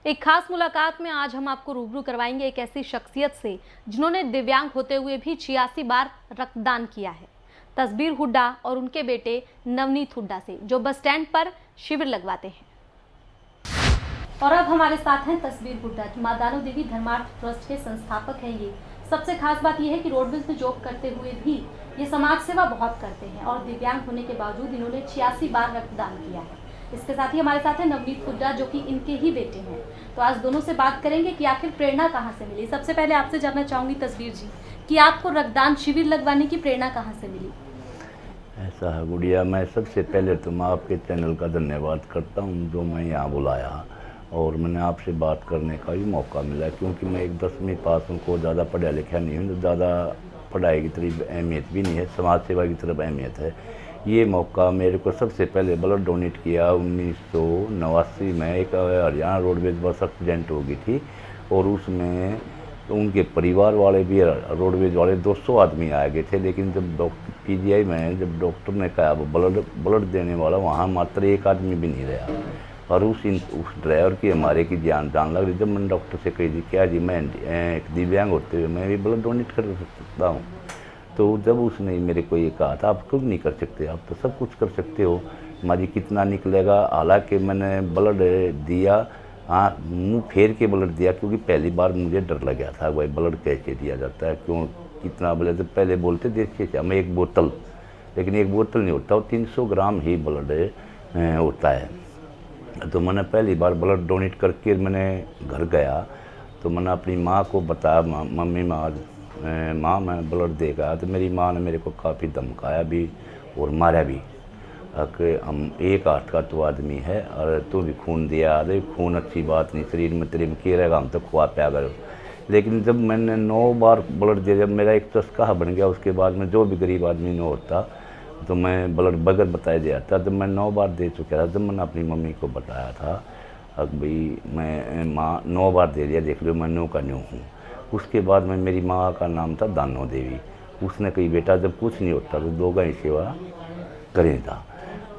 एक खास मुलाकात में आज हम आपको रूबरू करवाएंगे एक ऐसी शख्सियत से जिन्होंने दिव्यांग होते हुए भी 86 बार रक्तदान किया है। तस्बीर हुड्डा और उनके बेटे नवनीत हुड्डा से, जो बस स्टैंड पर शिविर लगवाते हैं। और अब हमारे साथ हैं तस्बीर हुड्डा, मां दानो देवी धर्मार्थ ट्रस्ट के संस्थापक हैं। ये सबसे खास बात यह है कि रोडवेज में जॉब करते हुए भी ये समाज सेवा बहुत करते हैं और दिव्यांग होने के बावजूद इन्होंने 86 बार रक्तदान किया है। इसके साथ ही हमारे साथ है नवनीत हुड्डा, जो कि इनके ही बेटे हैं। तो आज दोनों से बात करेंगे कि आखिर प्रेरणा कहाँ से मिली। सबसे पहले आपसे जानना चाहूंगी तस्बीर जी कि आपको रक्तदान शिविर लगवाने की प्रेरणा कहाँ से मिली। ऐसा है गुड़िया, मैं सबसे पहले तो मैं आपके चैनल का धन्यवाद करता हूँ जो मैं यहाँ बुलाया और मैंने आपसे बात करने का भी मौका मिला, क्योंकि मैं एक 10वीं पास हूँ, को ज़्यादा पढ़ा लिखा नहीं हूँ, तो ज़्यादा पढ़ाई की तरफ अहमियत भी नहीं है, समाज सेवा की तरफ अहमियत है। ये मौका मेरे को सबसे पहले ब्लड डोनेट किया 1989 में। एक हरियाणा रोडवेज बस एक्सीडेंट हो गई थी और उसमें उनके परिवार वाले भी, रोडवेज वाले 200 आदमी आ गए थे, लेकिन जब पीजीआई में जब डॉक्टर ने कहा ब्लड देने वाला, वहाँ मात्र एक आदमी भी नहीं रहा और उस ड्राइवर की हमारे की जान लग रही। जब मैंने डॉक्टर से कही थी क्या जी मैं एक दिव्यांग होते हुए मैं भी ब्लड डोनेट कर सकता हूँ, तो जब उसने मेरे को ये कहा था आप क्यों नहीं कर सकते, आप तो सब कुछ कर सकते हो, हमारी कितना निकलेगा। हालांकि मैंने ब्लड दिया, हाँ मुँह फेर के ब्लड दिया, क्योंकि पहली बार मुझे डर लग गया था भाई ब्लड कैसे दिया जाता है, क्यों कितना बोले। तो पहले बोलते देखिए हमें एक बोतल, लेकिन एक बोतल नहीं होता, वो 300 ग्राम ही ब्लड होता है। तो मैंने पहली बार ब्लड डोनेट करके मैंने घर गया, तो मैंने अपनी माँ को बताया, मम्मी माँ मैं ब्लड देगा। तो मेरी माँ ने मेरे को काफ़ी धमकाया भी और मारा भी कि हम एक हाथ का तो आदमी है और तू भी खून दिया, अरे खून अच्छी बात नहीं, शरीर में तेरे में क्या रहेगा, हम तो खुआ प्या करो। लेकिन जब मैंने 9 बार ब्लड दिया, जब मेरा एक चस्का बन गया, उसके बाद में जो भी गरीब आदमी न होता तो मैं ब्लड बगैर बताया जाता। जब मैं 9 बार दे चुका था, जब मैंने अपनी मम्मी को बताया था अब भाई मैं माँ 9 बार दे दिया, देख लो मैं न्यू का न्यू हूँ। उसके बाद में मेरी माँ का नाम था दानो देवी। उसने कही बेटा जब कुछ नहीं होता तो दो ही सेवा करें था।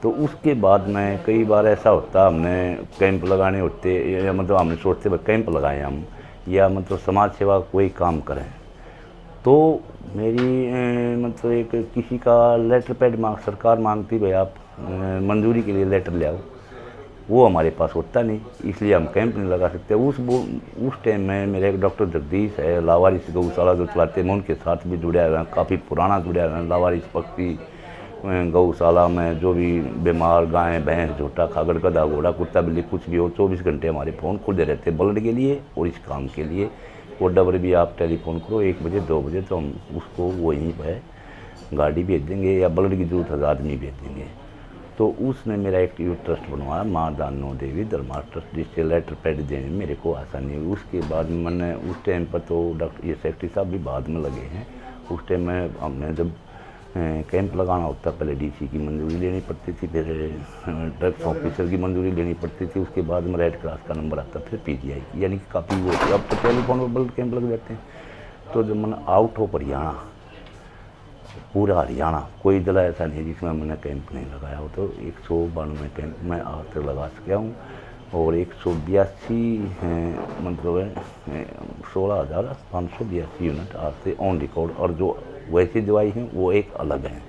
तो उसके बाद में कई बार ऐसा होता, हमने कैंप लगाने होते, या मतलब हमने सोचते भाई कैंप लगाएं हम, या मतलब समाज सेवा कोई काम करें, तो मेरी मतलब एक किसी का लेटर पैड सरकार मांगती भाई आप मंजूरी के लिए लेटर ले आओ, वो हमारे पास होता नहीं, इसलिए हम कैंप नहीं लगा सकते। उस टाइम में मेरे एक डॉक्टर जगदीश है, लावारिस गौशाला जो चलाते हैं, मैं उनके साथ भी जुड़ा हुआ, काफ़ी पुराना जुड़ा हुआ है। लावारिस पक्षी गौशाला में जो भी बीमार गाय भैंस झोटा खागड़ गधा घोड़ा कुत्ता बिल्ली कुछ भी हो, 24 घंटे हमारे फ़ोन खुले रहते हैं ब्लड के लिए और इस काम के लिए। वो डबर भी आप टेलीफोन करो 1 बजे 2 बजे, तो हम उसको वहीं पर गाड़ी भेज देंगे, या ब्लड की जरूरत है आदमी भेज देंगे। तो उसने मेरा एक ट्रस्ट बनवाया, माँ दानो देवी धर्मार्थ ट्रस्ट, जिससे लेटर पैड देने में मेरे को आसानी हुई। उसके बाद मैंने उस टाइम पर तो डॉक्टर ये सेक्रेटरी साहब भी बाद में लगे हैं। उस टाइम में हमने जब कैंप लगाना होता, पहले डीसी की मंजूरी लेनी पड़ती थी, फिर ड्रग्स ऑफिसर की मंजूरी लेनी पड़ती थी, उसके बाद में रेड क्रॉस का नंबर आता, फिर पीजीआई की, यानी कि काफ़ी वो होती है। अब तो टेलीफोन पर ब्लड कैंप लग जाते हैं। तो जब मैंने आउट ऑफ हरियाणा, पूरा हरियाणा कोई जिला ऐसा नहीं है जिसमें मैंने कैंप नहीं लगाया हो, तो 192 कैंप मैं आज तक लगा सका हूँ और 182 मतलब 16,582 यूनिट आज से ऑन रिकॉर्ड, और जो वैसी दवाई हैं वो एक अलग हैं।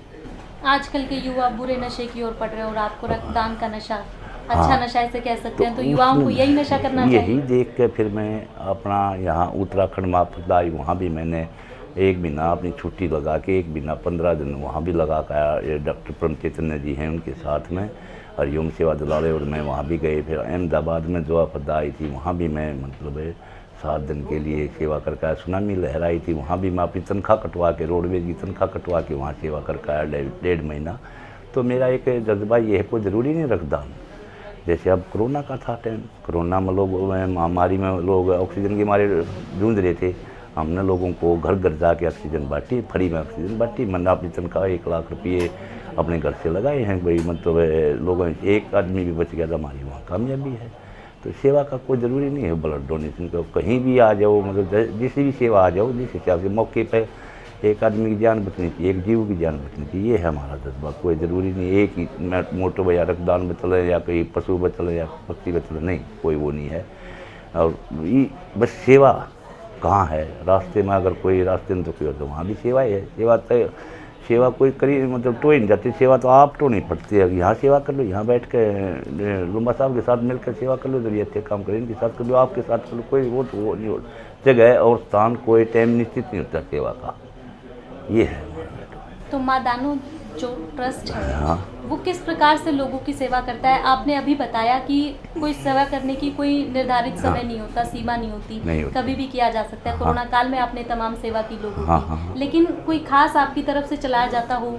आजकल के युवा बुरे नशे की ओर पड़ रहे हैं और आपको रक्तदान का नशा अच्छा नशा ऐसे कह सकते हैं, तो युवाओं को यही नशा करना चाहिए। यही देख के फिर मैं अपना यहाँ उत्तराखंड महाप्रदाई, वहाँ भी मैंने 1 महीना अपनी छुट्टी लगा के 1 महीना 15 दिन वहाँ भी लगा कर, डॉक्टर परम चैतन्य जी हैं उनके साथ में हरिओम सेवा दलाले, और मैं वहाँ भी गए। फिर अहमदाबाद में जो आपदा आई थी वहाँ भी मैं मतलब 7 दिन के लिए सेवा करके आया। सुनामी लहर आई थी, वहाँ भी मैं अपनी तनख्वाह कटवा के, रोडवेज की तनख्वाह कटवा के वहाँ सेवा करके आया 1.5 महीना। तो मेरा एक जज्बा ये है, कोई ज़रूरी नहीं रक्तदान। जैसे अब कोरोना का था टाइम, कोरोना में लोग महामारी में लोग ऑक्सीजन के मारे जूझ रहे थे, हमने लोगों को घर घर जाके ऑक्सीजन बांटी, फ्री में ऑक्सीजन बांटी। मैंने अपनी तनख्वाह 1 लाख रुपये अपने घर से लगाए हैं भाई, मतलब लोगों, एक आदमी भी बच गया था, हमारी वहाँ कामयाबी है। तो सेवा का कोई ज़रूरी नहीं है ब्लड डोनेशन का, कहीं भी आ जाओ, मतलब जिस भी सेवा आ जाओ, जिस हिसाब से मौके पर एक आदमी की जान बचनी चाहिए, एक जीव की जान बचनी चाहिए, ये है हमारा जज्बा। कोई ज़रूरी नहीं एक ही मोटो या रक्तदान में चले, या कोई पशु में चले, या पक्षी में चले, नहीं, कोई वो नहीं है। और ये बस सेवा कहाँ है, रास्ते में अगर कोई रास्ते में दुखी हो तो वहाँ भी सेवा ही है। सेवा कोई करी मतलब तो ही नहीं जाती, सेवा तो आप तो नहीं पड़ती है। यहाँ सेवा कर लो, यहाँ बैठ के लुम्बा साहब के साथ मिलकर सेवा कर लो, जब ये अच्छे काम करें इनके साथ कर लो, आपके साथ कर लो, कोई वो तो वो नहीं हो। जगह और स्थान कोई टाइम निश्चित नहीं होता सेवा का, ये है। तो माँ दानो जो ट्रस्ट है हाँ, वो किस प्रकार से लोगों की सेवा करता है? आपने अभी बताया कि कोई सेवा करने की कोई निर्धारित समय नहीं होता, सीमा नहीं होती, कभी भी किया जा सकता है। कोरोना काल में आपने तमाम सेवा की लोगों की, लेकिन कोई खास आपकी तरफ से चलाया जाता हो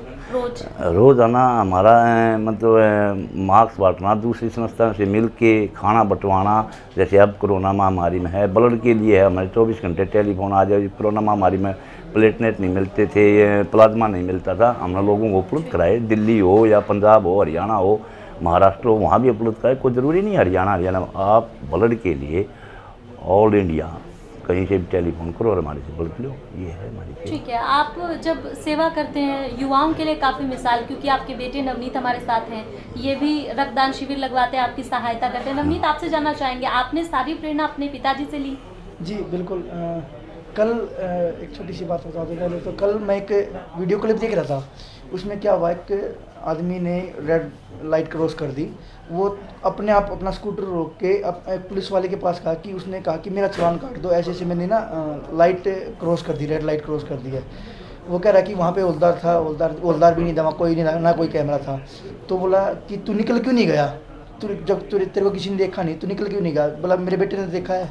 रोज आना हमारा मतलब मास्क बांटना, दूसरी संस्था से मिल के खाना बंटवाना। जैसे अब कोरोना महामारी में है, ब्लड के लिए है हमारे 24 घंटे टेलीफोन आ जाए। कोरोना महामारी में प्लेटलेट नहीं मिलते थे, प्लाज्मा नहीं मिलता था, हमने लोगों को उपलब्ध कराए। दिल्ली हो या पंजाब हो, हरियाणा हो, महाराष्ट्र हो, वहाँ भी उपलब्ध कराए। कोई ज़रूरी नहीं हरियाणा आप ब्लड के लिए ऑल इंडिया कहीं से भी टेलीफोन करो और हमारे से ब्लड लो, ये है हमारी। ठीक है, आप जब सेवा करते हैं युवाओं के लिए काफ़ी मिसाल, क्योंकि आपके बेटे नवनीत हमारे साथ हैं, ये भी रक्तदान शिविर लगवाते हैं, आपकी सहायता करते हैं। नवनीत, आपसे जानना चाहेंगे, आपने सारी प्रेरणा अपने पिताजी से ली? जी बिल्कुल। कल एक छोटी सी बात बता दूँ पहले तो। कल मैं एक वीडियो क्लिप देख रहा था, उसमें क्या हुआ, एक आदमी ने रेड लाइट क्रॉस कर दी। वो अपने आप अपना स्कूटर रोक के एक पुलिस वाले के पास कहा कि उसने कहा कि मेरा चालान काट दो, ऐसे ऐसे मैंने ना लाइट क्रॉस कर दी, रेड लाइट क्रॉस कर दी है। वो कह रहा कि वहाँ पे हवलदार था, हवलदार भी नहीं था, वहाँ कोई नहीं था, ना कोई कैमरा था। तो बोला कि तू निकल क्यों नहीं गया, जब तेरे को किसी ने देखा नहीं, तू निकल क्यों नहीं गया? बोला मेरे बेटे ने देखा है,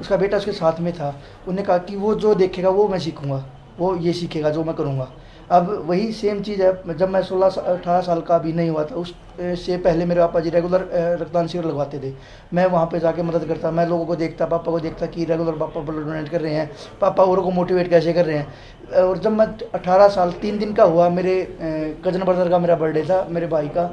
उसका बेटा उसके साथ में था। उन्होंने कहा कि वो जो देखेगा वो मैं सीखूंगा, वो ये सीखेगा जो मैं करूंगा। अब वही सेम चीज़ है, जब मैं 16-18 साल का भी नहीं हुआ था, उस से पहले मेरे पापा जी रेगुलर रक्तदान शिविर लगवाते थे। मैं वहाँ पे जाके मदद करता, मैं लोगों को देखता, पापा को देखता कि रेगुलर पापा ब्लड डोनेट कर रहे हैं, पापा औरों को मोटिवेट कैसे कर रहे हैं। और जब मैं 18 साल 3 दिन का हुआ, मेरे कजन ब्रदर का मेरा बर्थडे था, मेरे भाई का,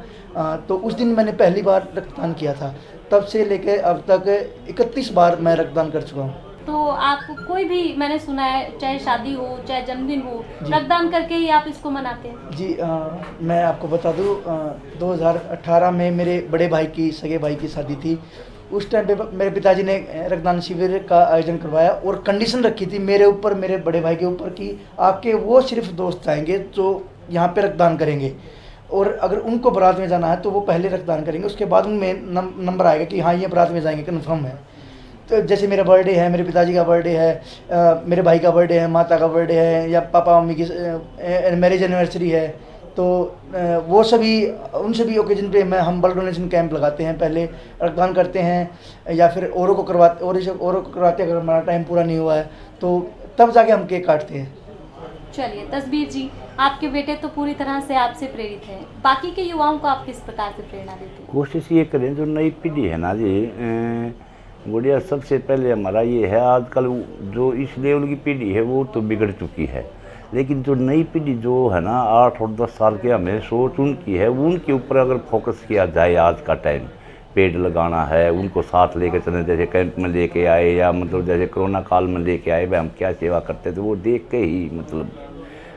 तो उस दिन मैंने पहली बार रक्तदान किया था। तब से लेकर अब तक 31 बार मैं रक्तदान कर चुका हूँ। तो आप कोई भी, मैंने सुना है, चाहे शादी हो चाहे जन्मदिन हो, रक्तदान करके ही आप इसको मनाते हैं? जी मैं आपको बता दूँ, 2018 में मेरे बड़े भाई की, सगे भाई की शादी थी। उस टाइम पे मेरे पिताजी ने रक्तदान शिविर का आयोजन करवाया और कंडीशन रखी थी मेरे ऊपर, मेरे बड़े भाई के ऊपर, कि आपके वो सिर्फ दोस्त आएंगे जो यहाँ पे रक्तदान करेंगे, और अगर उनको बारात में जाना है तो वो पहले रक्तदान करेंगे, उसके बाद उनमें नंबर आएगा कि हाँ ये बारात में जाएंगे, कन्फर्म है। तो जैसे मेरा बर्थडे है, मेरे पिताजी का बर्थडे है, मेरे भाई का बर्थडे है, माता का बर्थडे है, या पापा मम्मी की मैरिज एनिवर्सरी है, तो वो सभी, उन सभी ओकेजन पे हम ब्लड डोनेशन कैंप लगाते हैं, पहले रक्तदान करते हैं, या फिर औरों को करवाते अगर हमारा टाइम पूरा नहीं हुआ है तो तब जाके हम केक काटते हैं। चलिए तस्बीर जी, आपके बेटे तो पूरी तरह से आपसे प्रेरित हैं, बाकी के युवाओं को आप किस प्रकार से प्रेरणा देते हैं? कोशिश ये करें, जो नई पीढ़ी है ना जी गुड़िया, सबसे पहले हमारा ये है, आजकल जो इस लेवल की पीढ़ी है वो तो बिगड़ चुकी है, लेकिन जो नई पीढ़ी जो है ना 8 और 10 साल के, हमें सोच उनकी है, उनके ऊपर अगर फोकस किया जाए, आज का टाइम पेड़ लगाना है, उनको साथ लेके चलें, जैसे कैंप में लेके आए, या मतलब जैसे कोरोना काल में लेके आए, भाई हम क्या सेवा करते थे, वो देख के ही मतलब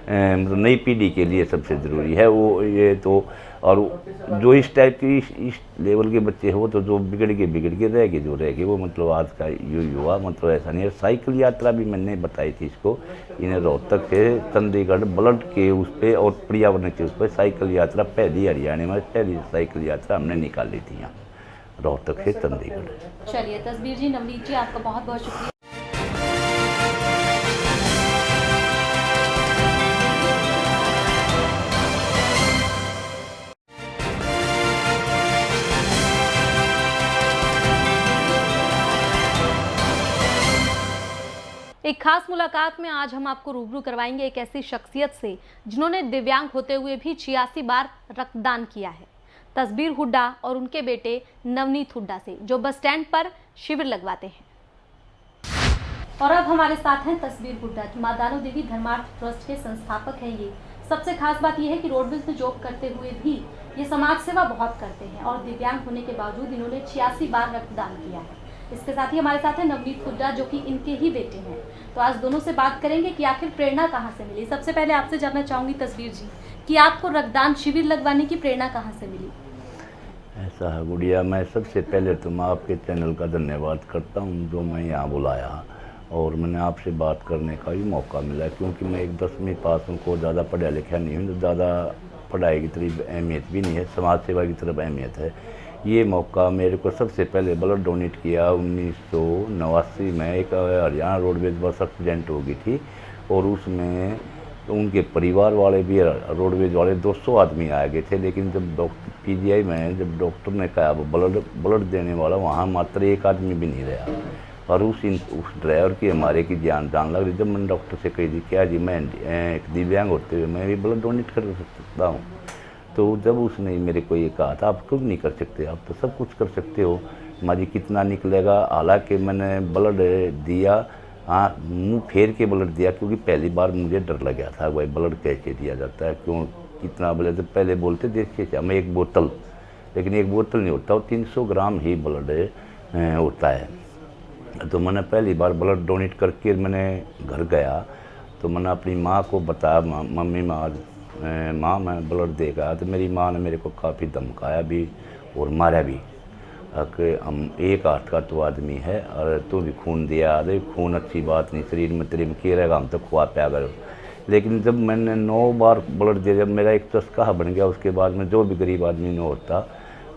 नई पीढ़ी के लिए सबसे ज़रूरी है वो ये। तो और जो इस टाइप की इस लेवल के बच्चे हो, तो जो बिगड़ के रह गए, जो रह गए वो मतलब आज का युवा मतलब ऐसा नहीं है। साइकिल यात्रा भी मैंने बताई थी इसको, इन्हें रोहतक से चंडीगढ़ ब्लड के उस पर और पर्यावरण के उस पर साइकिल यात्रा, पहली हरियाणा में पहली साइकिल यात्रा हमने निकाली थी यहाँ रोहतक से चंडीगढ़। चलिए तस्बीर जी, नवनीत जी, आपका बहुत बहुत शुक्रिया। एक खास मुलाकात में आज हम आपको रूबरू करवाएंगे एक ऐसी शख्सियत से जिन्होंने दिव्यांग होते हुए भी 86 बार रक्तदान किया है। तस्बीर हुड्डा और उनके बेटे नवनीत हुड्डा से, जो बस स्टैंड पर शिविर लगवाते हैं। और अब हमारे साथ हैं तस्बीर हुड्डा, माँ दानो देवी धर्मार्थ ट्रस्ट के संस्थापक हैं। ये सबसे खास बात यह है कि रोडवेज में जॉब करते हुए भी ये समाज सेवा बहुत करते हैं और दिव्यांग होने के बावजूद इन्होंने 86 बार रक्तदान किया है। इसके साथ ही हमारे साथ है नवनीत हुड्डा, जो कि इनके ही बेटे हैं। तो आज दोनों से बात करेंगे कि आखिर प्रेरणा कहाँ से मिली। सबसे पहले आपसे जानना चाहूँगी तस्बीर जी कि आपको रक्तदान शिविर लगवाने की प्रेरणा कहाँ से मिली? ऐसा है गुड़िया, मैं सबसे पहले तो मैं आपके चैनल का धन्यवाद करता हूँ जो मैं यहाँ बुलाया और मैंने आपसे बात करने का भी मौका मिला, क्योंकि मैं एक 10वीं पास हूँ, को ज़्यादा पढ़ा लिखा नहीं हूँ, तो ज़्यादा पढ़ाई की तरफ अहमियत भी नहीं है, समाज सेवा की तरफ अहमियत है। ये मौका मेरे को सबसे पहले ब्लड डोनेट किया 1989 में। एक हरियाणा रोडवेज बस एक्सीडेंट हो गई थी और उसमें उनके परिवार वाले भी, रोडवेज वाले 200 आदमी आ गए थे, लेकिन जब डॉक्टर पीजीआई में जब डॉक्टर ने कहा वो ब्लड देने वाला, वहाँ मात्र एक आदमी भी नहीं रहा और उस ड्राइवर की हमारे की जान लग रही। जब मैंने डॉक्टर से कही थी क्या जी मैं एक दिव्यांग होते हुए मैं भी ब्लड डोनेट कर सकता हूँ, तो जब उसने मेरे को ये कहा था आप क्यों नहीं कर सकते, आप तो सब कुछ कर सकते हो, हमारी कितना निकलेगा। हालांकि मैंने ब्लड दिया, हाँ मुँह फेर के ब्लड दिया, क्योंकि पहली बार मुझे डर लग गया था भाई ब्लड कैसे दिया जाता है, क्यों कितना बोले तो पहले बोलते देखिए हमें एक बोतल, लेकिन एक बोतल नहीं होता, वो 300 ग्राम ही ब्लड होता है। तो मैंने पहली बार ब्लड डोनेट करके मैंने घर गया तो मैंने अपनी माँ को बताया, मम्मी माँ मैं ब्लड दे गया। तो मेरी माँ ने मेरे को काफ़ी धमकाया भी और मारा भी कि हम एक हाथ का तो आदमी है और तू भी खून दिया, अरे खून अच्छी बात नहीं, शरीर में तेरे में क्या रहेगा, हम तो खुआ प्या करो। लेकिन जब मैंने 9 बार ब्लड दिया, जब मेरा एक चस्का बन गया, उसके बाद में जो भी गरीब आदमी न होता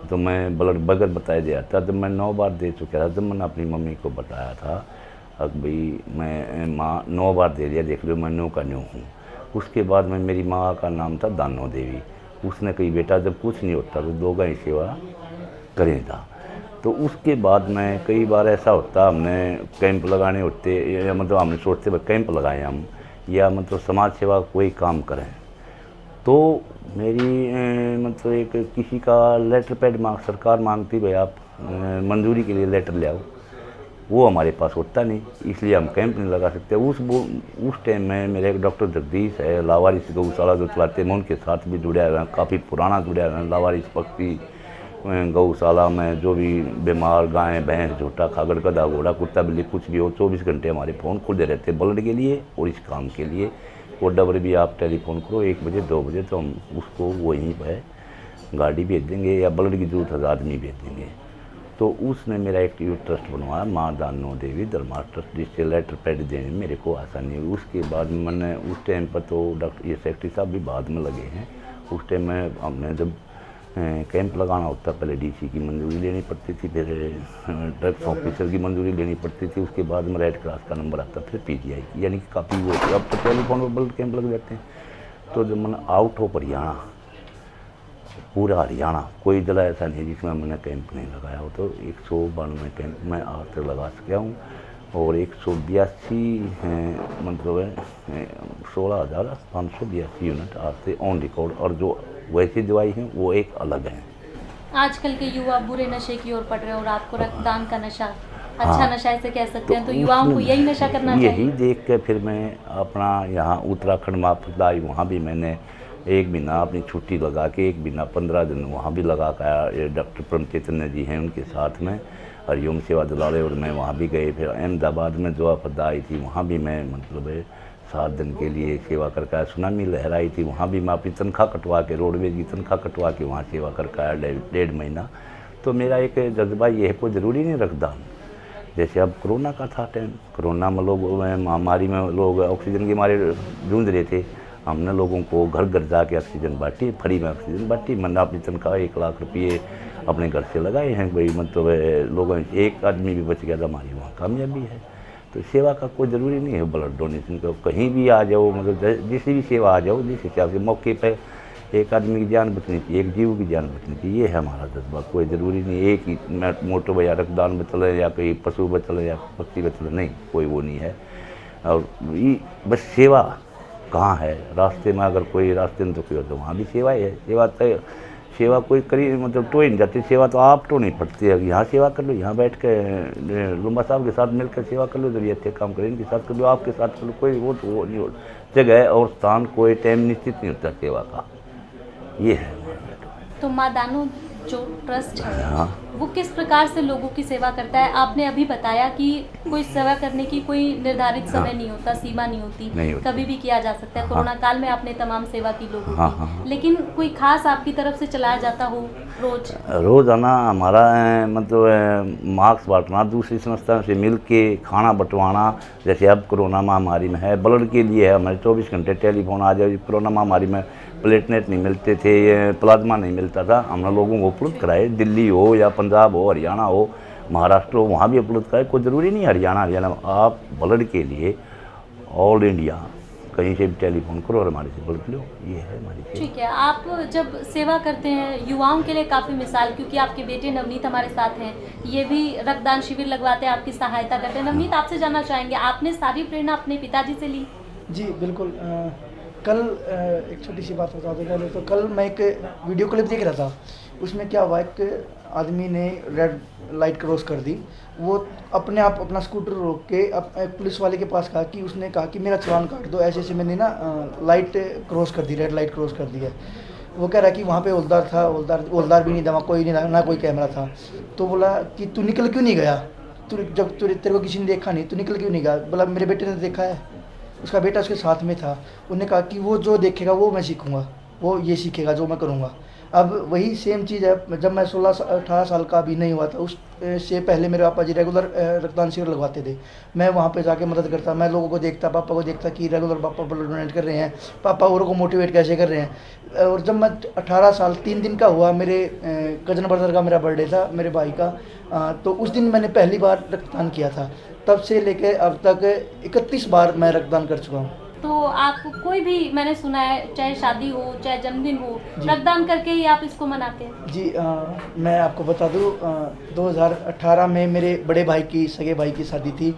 तो मैं ब्लड बगैर बताया जाता। जब मैं 9 बार दे चुका था, जब मैंने अपनी मम्मी को बताया था अब भाई मैं माँ 9 बार दे दिया, देख लो मैं 9 का 9 हूँ। उसके बाद में मेरी माँ का नाम था दानो देवी, उसने कही बेटा जब कुछ नहीं होता तो 2 ही सेवा करें था। तो उसके बाद में कई बार ऐसा होता हमने कैंप लगाने होते, या मतलब हमने सोचते भाई कैंप लगाएं हम, या मतलब समाज सेवा कोई काम करें, तो मेरी मतलब एक किसी का लेटर पैड सरकार मांगती भाई आप मंजूरी के लिए लेटर ले आओ, वो हमारे पास होता नहीं, इसलिए हम कैंप नहीं लगा सकते। उस टाइम में मेरे एक डॉक्टर जगदीश है लावारिस गौशाला जो चलाते हैं, मैं उनके साथ भी जुड़े हुए हैं, काफ़ी पुराना जुड़े हुए हैं। लावारिस पक्षी गौशाला में जो भी बीमार गाय भैंस झोटा खागड़ गधा घोड़ा कुत्ता बिल्ली कुछ भी हो, 24 घंटे हमारे फ़ोन खुले रहते हैं ब्लड के लिए और इस काम के लिए। वो डबर भी आप टेलीफोन करो 1 बजे 2 बजे तो हम उसको वहीं पर गाड़ी भेज देंगे, या ब्लड की जरूरत है आदमी भेज देंगे। तो उसने मेरा एक ट्रस्ट बनवाया माँ दानो देवी धर्मा ट्रस्ट, जिससे लेटर पैड देने में मेरे को आसानी हुई। उसके बाद मैंने उस टाइम पर तो डॉक्टर ये सेक्रेटरी साहब भी बाद में लगे हैं, उस टाइम में हमने जब कैंप लगाना होता पहले डीसी की मंजूरी लेनी पड़ती थी, फिर ड्रग्स ऑफिसर की मंजूरी लेनी पड़ती थी, उसके बाद में रेड क्रॉस का नंबर आता, फिर पीजीआई की, यानी कि काफ़ी वो होती है। अब तो टेलीफोन पर ब्लड कैंप लग जाते हैं। तो जब मैंने आउट ऑफ हरियाणा, पूरा हरियाणा कोई जिला ऐसा नहीं जिसमें मैंने कैंप नहीं लगाया हो, तो 192 कैंप मैं आज तक लगा सका हूँ और 182 मतलब 16,582 यूनिट आज से ऑन रिकॉर्ड, और जो वैसी दवाई हैं वो एक अलग हैं। आजकल के युवा बुरे नशे की ओर पड़ रहे हैं और आपको रक्तदान का नशा अच्छा हाँ, नशा ऐसे कह सकते हैं, तो युवाओं को यही नशा करना चाहिए। यही देख के फिर मैं अपना यहाँ उत्तराखंड महाप्रदा आई, वहाँ भी मैंने 1 महीना अपनी छुट्टी लगा के 1 महीना 15 दिन वहाँ भी लगा कर, डॉक्टर परम चैतन्य जी हैं उनके साथ में हरिओम सेवा दलाले, और मैं वहाँ भी गए। फिर अहमदाबाद में जो आपदा आई थी वहाँ भी मैं मतलब 7 दिन के लिए सेवा करके आया। सुनामी लहर आई थी वहाँ भी मैं अपनी तनख्वाह कटवा के, रोडवेज की तनख्वाह कटवा के वहाँ सेवा करके आया 1.5 महीना। तो मेरा एक जज्बा ये है, कोई ज़रूरी नहीं रक्तदान, जैसे अब कोरोना का था टाइम, कोरोना में लोग महामारी में लोग ऑक्सीजन के मारे जूझ रहे थे, हमने लोगों को घर घर जाके ऑक्सीजन बांटी, फ्री में ऑक्सीजन बांटी। मैंने अपनी तनख्वाह 1 लाख रुपये अपने घर से लगाए हैं भाई, मतलब लोगों एक आदमी भी बच गया था, हमारी वहाँ कामयाबी है। तो सेवा का कोई ज़रूरी नहीं है ब्लड डोनेशन का, कहीं भी आ जाओ, मतलब जिस भी सेवा आ जाओ, जिस हिसाब से मौके पर एक आदमी की जान बचनी चाहिए, एक जीव की जान बचनी चाहिए, ये है हमारा जज्बा। कोई ज़रूरी नहीं एक ही मोटो या रक्तदान बचले या कोई पशु बचले या पक्षी बचले, नहीं, कोई वो नहीं है। और ये बस सेवा कहाँ है, रास्ते में अगर कोई रास्ते में तो कोई तो वहाँ भी सेवा ही है। सेवा कोई करी मतलब टो ही नहीं जाती, सेवा तो आप तो नहीं पड़ती है, यहाँ सेवा कर लो, यहाँ बैठ के लुम्बा साहब के साथ मिलकर सेवा कर लो, जब ये अच्छे काम करें इनके साथ कर लो, आपके साथ कर लो, कोई वो तो वो नहीं हो, जगह और स्थान कोई टाइम निश्चित नहीं होता सेवा का, ये है। तो माँ दानो जो ट्रस्ट है हाँ। वो किस प्रकार से लोगों की सेवा करता है? आपने अभी बताया कि कोई सेवा करने की कोई निर्धारित समय नहीं होता, सीमा नहीं होती, कभी भी किया जा सकता है। हाँ। कोरोना काल में आपने तमाम सेवा की लोगों हाँ, की, हाँ। लेकिन कोई खास आपकी तरफ से चलाया जाता हो रोज? रोज़ाना हमारा मतलब मास्क बांटना, दूसरी संस्था से मिल के खाना बंटवाना, जैसे अब कोरोना महामारी में है, ब्लड के लिए है हमारे 24 घंटे टेलीफोन आ जाए। कोरोना महामारी में प्लेटलेट नहीं मिलते थे, प्लाज्मा नहीं मिलता था, हमने लोगों को उपलब्ध कराए। दिल्ली हो या पंजाब हो, हरियाणा हो, महाराष्ट्र हो, वहाँ भी उपलब्ध कराए। कोई ज़रूरी नहीं हरियाणा आप ब्लड के लिए ऑल इंडिया कहीं से भी टेलीफोन करो और हमारे से ब्लड लो, ये है हमारी सेवा। ठीक है, आप जब सेवा करते हैं युवाओं के लिए काफ़ी मिसाल, क्योंकि आपके बेटे नवनीत हमारे साथ हैं, ये भी रक्तदान शिविर लगवाते हैं, आपकी सहायता करते हैं। नवनीत, आपसे जानना चाहेंगे, आपने सारी प्रेरणा अपने पिताजी से ली? जी बिल्कुल। कल एक छोटी सी बात बता दूं पहले तो। कल मैं एक वीडियो क्लिप देख रहा था, उसमें क्या हुआ, एक आदमी ने रेड लाइट क्रॉस कर दी। वो अपने आप अपना स्कूटर रोक के एक पुलिस वाले के पास कहा कि उसने कहा कि मेरा चालान काट दो, ऐसे ऐसे मैंने ना लाइट क्रॉस कर दी, रेड लाइट क्रॉस कर दी है। वो कह रहा है कि वहाँ पे हवलदार था, हवलदार भी नहीं था, वहाँ कोई नहीं था, ना कोई कैमरा था। तो बोला कि तू निकल क्यों नहीं गया, जब तेरे को किसी ने देखा नहीं, तू निकल क्यों नहीं गया? बोला मेरे बेटे ने देखा है, उसका बेटा उसके साथ में था। उन्होंने कहा कि वो जो देखेगा वो मैं सीखूंगा, वो ये सीखेगा जो मैं करूंगा। अब वही सेम चीज़ है, जब मैं 16-18 साल का भी नहीं हुआ था, उस से पहले मेरे पापा जी रेगुलर रक्तदान शिविर लगवाते थे। मैं वहाँ पे जाके मदद करता, मैं लोगों को देखता, पापा को देखता कि रेगुलर पापा ब्लड डोनेट कर रहे हैं, पापा औरों को मोटिवेट कैसे कर रहे हैं। और जब मैं 18 साल 3 दिन का हुआ, मेरे कजन ब्रदर का मेरा बर्थडे था, मेरे भाई का, तो उस दिन मैंने पहली बार रक्तदान किया था। तब से लेकर अब तक 31 बार मैं रक्तदान कर चुका हूँ। तो आप कोई भी, मैंने सुना है, चाहे शादी हो चाहे जन्मदिन हो, रक्तदान करके ही आप इसको मनाते हैं? जी मैं आपको बता दूं, 2018 में मेरे बड़े भाई की, सगे भाई की शादी थी।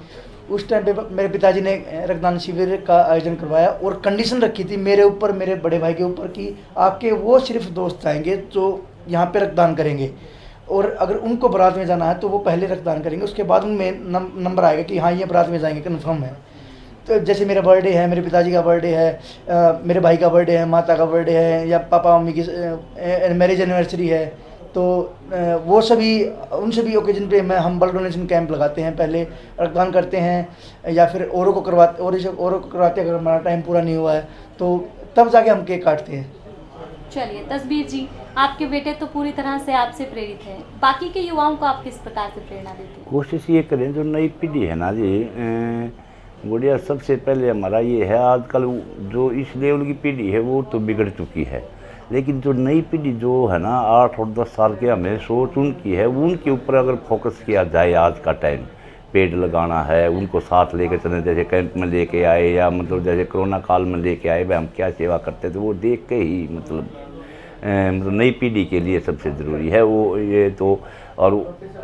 उस टाइम पे मेरे पिताजी ने रक्तदान शिविर का आयोजन करवाया और कंडीशन रखी थी मेरे ऊपर, मेरे बड़े भाई के ऊपर, कि आपके वो सिर्फ दोस्त आएंगे जो यहाँ पे रक्तदान करेंगे, और अगर उनको बारात में जाना है तो वो पहले रक्तदान करेंगे, उसके बाद उनमें नंबर आएगा कि हाँ ये बारात में जाएंगे, कन्फर्म है। तो जैसे मेरा बर्थडे है, मेरे पिताजी का बर्थडे है, मेरे भाई का बर्थडे है, माता का बर्थडे है, या पापा मम्मी की मैरिज एनिवर्सरी है, तो वो सभी, उन सभी ओकेजन पे हम ब्लड डोनेशन कैंप लगाते हैं, पहले रक्तदान करते हैं, या फिर औरों को करवाते अगर हमारा टाइम पूरा नहीं हुआ है तो तब जाके हम केक काटते हैं। चलिए तस्बीर जी, आपके बेटे तो पूरी तरह से आपसे प्रेरित हैं, बाकी के युवाओं को आप किस प्रकार से प्रेरणा देते हैं? कोशिश ये करें, जो नई पीढ़ी है ना जी, गुड़िया, सबसे पहले हमारा ये है, आजकल जो इस लेवल की पीढ़ी है वो तो बिगड़ चुकी है, लेकिन जो नई पीढ़ी जो है ना 8 और 10 साल के, हमें सोच उनकी है, उनके ऊपर अगर फोकस किया जाए, आज का टाइम पेड़ लगाना है, उनको साथ लेके चलें, जैसे कैंप में लेके आए, या मतलब जैसे कोरोना काल में लेके आए, भाई हम क्या सेवा करते थे, वो देख के ही मतलब नई पीढ़ी के लिए सबसे ज़रूरी है वो ये। तो और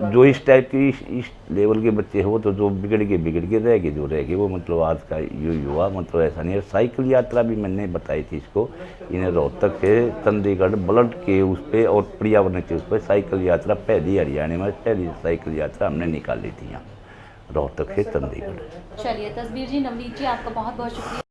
जो इस टाइप की इस लेवल के बच्चे हो, तो जो बिगड़ के रहेगी, जो रहेगी वो मतलब आज का युवा मतलब ऐसा नहीं है। साइकिल यात्रा भी मैंने बताई थी इसको, इन्हें रोहतक से चंडीगढ़ ब्लड के उस पर और पर्यावरण के उस पर साइकिल यात्रा, पहली हरियाणा में पहली साइकिल यात्रा हमने निकाली थी यहाँ रोहतक से चंडीगढ़। चलिए तस्बीर जी, नवनीत जी, आपका बहुत बहुत शुक्रिया।